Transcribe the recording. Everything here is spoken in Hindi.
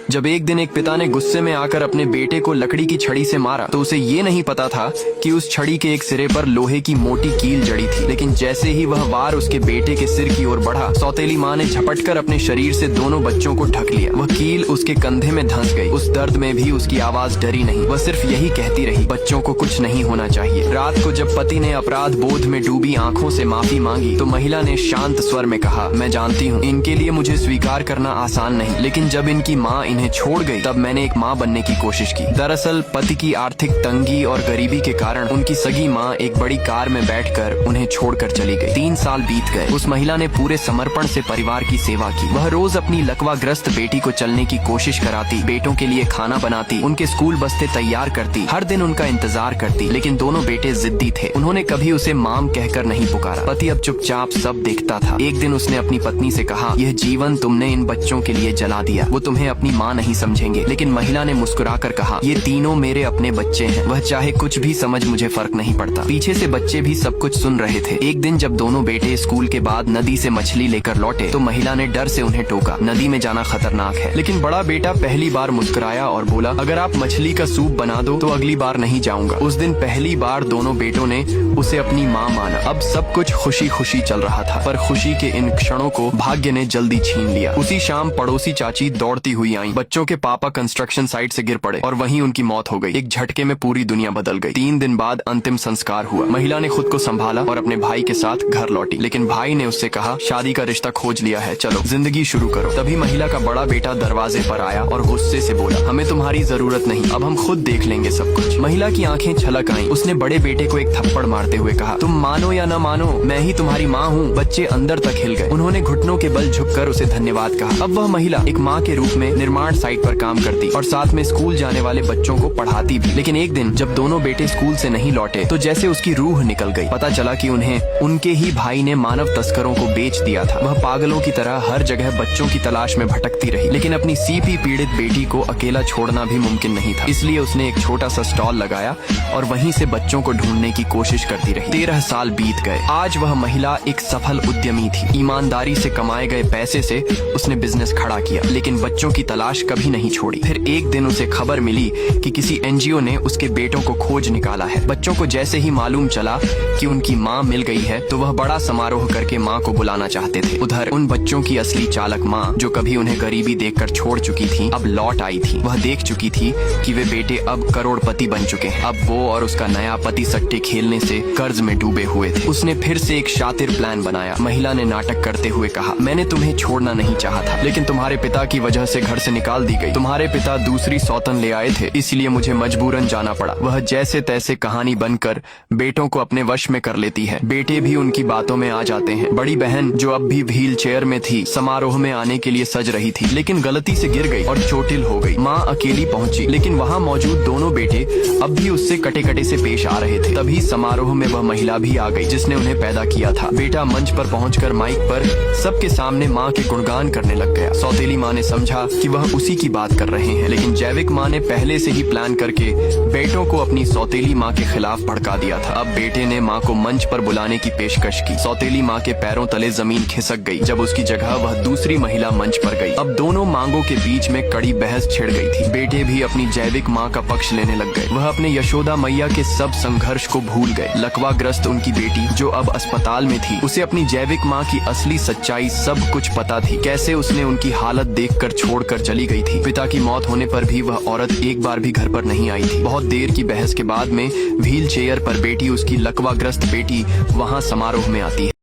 जब एक दिन एक पिता ने गुस्से में आकर अपने बेटे को लकड़ी की छड़ी से मारा तो उसे ये नहीं पता था कि उस छड़ी के एक सिरे पर लोहे की मोटी कील जड़ी थी। लेकिन जैसे ही वह वार उसके बेटे के सिर की ओर बढ़ा, सौतेली माँ ने झपटकर अपने शरीर से दोनों बच्चों को ढक लिया। वह कील उसके कंधे में धंस गई। उस दर्द में भी उसकी आवाज डरी नहीं, वह सिर्फ यही कहती रही, बच्चों को कुछ नहीं होना चाहिए। रात को जब पति ने अपराध बोध में डूबी आंखों से माफी मांगी तो महिला ने शांत स्वर में कहा, मैं जानती हूँ इनके लिए मुझे स्वीकार करना आसान नहीं, लेकिन जब इनकी माँ इन्हें छोड़ गई तब मैंने एक माँ बनने की कोशिश की। दरअसल पति की आर्थिक तंगी और गरीबी के कारण उनकी सगी माँ एक बड़ी कार में बैठकर उन्हें छोड़कर चली गई। 3 साल बीत गए। उस महिला ने पूरे समर्पण से परिवार की सेवा की। वह रोज अपनी लकवाग्रस्त बेटी को चलने की कोशिश कराती, बेटों के लिए खाना बनाती, उनके स्कूल बस्ते तैयार करती, हर दिन उनका इंतजार करती। लेकिन दोनों बेटे जिद्दी थे, उन्होंने कभी उसे माम कहकर नहीं पुकारा। पति अब चुपचाप सब देखता था। एक दिन उसने अपनी पत्नी से कहा, यह जीवन तुमने इन बच्चों के लिए जला दिया, वो तुम्हें अपनी माँ नहीं समझेंगे। लेकिन महिला ने मुस्कुराकर कहा, ये तीनों मेरे अपने बच्चे हैं, वह चाहे कुछ भी समझ, मुझे फर्क नहीं पड़ता। पीछे से बच्चे भी सब कुछ सुन रहे थे। एक दिन जब दोनों बेटे स्कूल के बाद नदी से मछली लेकर लौटे तो महिला ने डर से उन्हें टोका, नदी में जाना खतरनाक है। लेकिन बड़ा बेटा पहली बार मुस्कुराया और बोला, अगर आप मछली का सूप बना दो तो अगली बार नहीं जाऊंगा। उस दिन पहली बार दोनों बेटों ने उसे अपनी माँ माना। अब सब कुछ खुशी खुशी चल रहा था, पर खुशी के इन क्षणों को भाग्य ने जल्दी छीन लिया। उसी शाम पड़ोसी चाची दौड़ती हुई आई। बच्चों के पापा कंस्ट्रक्शन साइट से गिर पड़े और वहीं उनकी मौत हो गई। एक झटके में पूरी दुनिया बदल गई। 3 दिन बाद अंतिम संस्कार हुआ। महिला ने खुद को संभाला और अपने भाई के साथ घर लौटी। लेकिन भाई ने उससे कहा, शादी का रिश्ता खोज लिया है, चलो जिंदगी शुरू करो। तभी महिला का बड़ा बेटा दरवाजे पर आया और गुस्से से बोला, हमें तुम्हारी जरूरत नहीं, अब हम खुद देख लेंगे सब कुछ। महिला की आंखें छलक आईं। उसने बड़े बेटे को एक थप्पड़ मारते हुए कहा, तुम मानो या न मानो, मैं ही तुम्हारी माँ हूँ। बच्चे अंदर तक हिल गए। उन्होंने घुटनों के बल झुककर उसे धन्यवाद कहा। अब वह महिला एक माँ के रूप में निर्माण साइट पर काम करती और साथ में स्कूल जाने वाले बच्चों को पढ़ाती भी। लेकिन एक दिन जब दोनों बेटे स्कूल से नहीं लौटे तो जैसे उसकी रूह निकल गई। पता चला कि उन्हें उनके ही भाई ने मानव तस्करों को बेच दिया था। वह पागलों की तरह हर जगह बच्चों की तलाश में भटकती रही, लेकिन अपनी सीपी पीड़ित बेटी को अकेला छोड़ना भी मुमकिन नहीं था। इसलिए उसने एक छोटा सा स्टॉल लगाया और वहीं से बच्चों को ढूंढने की कोशिश करती रही। 13 साल बीत गए। आज वह महिला एक सफल उद्यमी थी। ईमानदारी से कमाए गए पैसे से उसने बिजनेस खड़ा किया, लेकिन बच्चों की तलाश कभी नहीं छोड़ी। फिर एक दिन उसे खबर मिली कि किसी एनजीओ ने उसके बेटों को खोज निकाला है। बच्चों को जैसे ही मालूम चला कि उनकी माँ मिल गई है तो वह बड़ा समारोह करके माँ को बुलाना चाहते थे। उधर उन बच्चों की असली चालक माँ, जो कभी उन्हें गरीबी देखकर छोड़ चुकी थी, अब लौट आई थी। वह देख चुकी थी कि वे बेटे अब करोड़पति बन चुके हैं। अब वो और उसका नया पति सट्टे खेलने से कर्ज में डूबे हुए थे। उसने फिर से एक शातिर प्लान बनाया। महिला ने नाटक करते हुए कहा, मैंने तुम्हें छोड़ना नहीं चाहा था, लेकिन तुम्हारे पिता की वजह से घर से निकाल दी गई। तुम्हारे पिता दूसरी सौतन ले आए थे, इसलिए मुझे मजबूरन जाना पड़ा। वह जैसे तैसे कहानी बनकर बेटों को अपने वश में कर लेती है। बेटे भी उनकी बातों में आ जाते हैं। बड़ी बहन, जो अब भी व्हील चेयर में थी, समारोह में आने के लिए सज रही थी, लेकिन गलती से गिर गई और चोटिल हो गई। माँ अकेली पहुंची, लेकिन वहाँ मौजूद दोनों बेटे अब भी उससे कटे कटे से पेश आ रहे थे। तभी समारोह में वह महिला भी आ गई जिसने उन्हें पैदा किया था। बेटा मंच पर पहुंचकर माइक पर सबके सामने माँ के गुणगान करने लग गया। सौतेली माँ ने समझा कि वह उसी की बात कर रहे हैं, लेकिन जैविक माँ ने पहले से ही प्लान करके बेटों को अपनी सौतेली माँ के खिलाफ भड़का दिया था। अब बेटे ने माँ को मंच पर बुलाने की पेशकश की। सौतेली माँ के पैरों तले जमीन खिसक गई जब उसकी जगह वह दूसरी महिला मंच पर गई। अब दोनों मांगों के बीच में कड़ी बहस छिड़ गई थी। बेटे भी अपनी जैविक माँ का पक्ष लेने लग गए। वह अपने यशोदा मैया के सब संघर्ष को भूल गए। लकवाग्रस्त उनकी बेटी, जो अब अस्पताल में थी, उसे अपनी जैविक माँ की असली सच्चाई सब कुछ पता थी। कैसे उसने उनकी हालत देखकर छोड़कर चली गई थी। पिता की मौत होने पर भी वह औरत एक बार भी घर पर नहीं आई थी। बहुत देर की बहस के बाद में व्हील चेयर पर बैठी उसकी लकवाग्रस्त बेटी वहाँ समारोह में आती है।